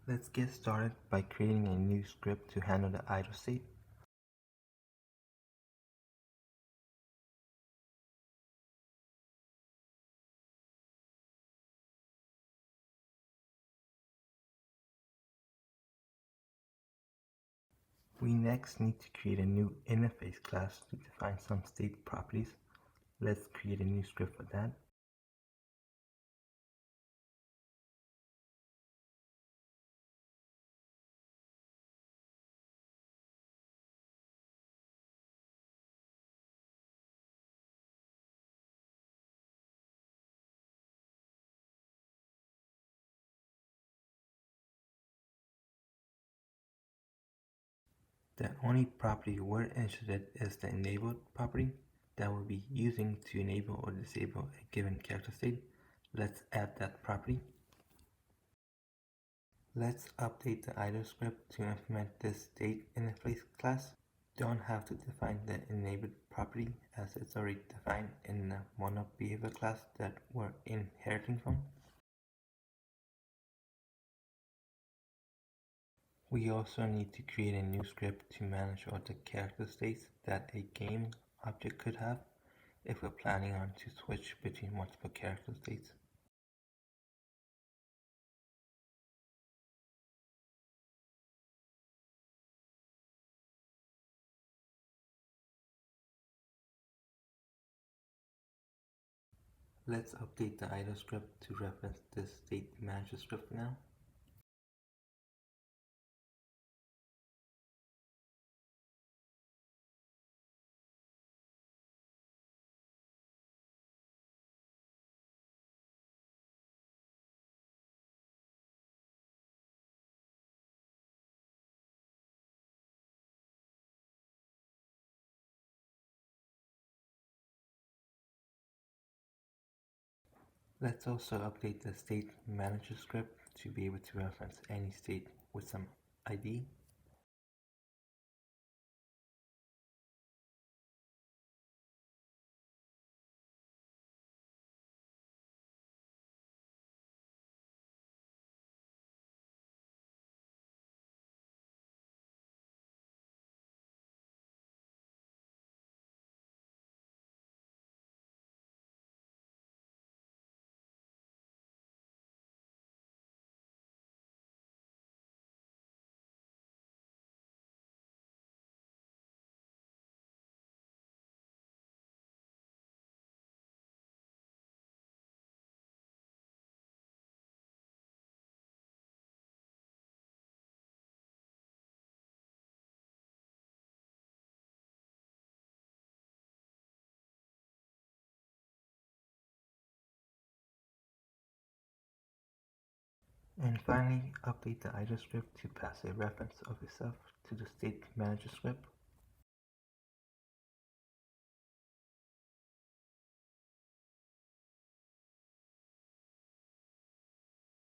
Let's get started by creating a new script to handle the idle state. We next need to create a new interface class to define some state properties. Let's create a new script for that. The only property we're interested in is the enabled property that we'll be using to enable or disable a given character state. Let's add that property. Let's update the idle script to implement this state interface class. Don't have to define the enabled property as it's already defined in the monobehavior class that we're inheriting from. We also need to create a new script to manage all the character states that a game object could have if we're planning on to switch between multiple character states. Let's update the idle script to reference this state manager script now. Let's also update the state manager script to be able to reference any state with some ID. And finally, update the idle script to pass a reference of itself to the state manager script.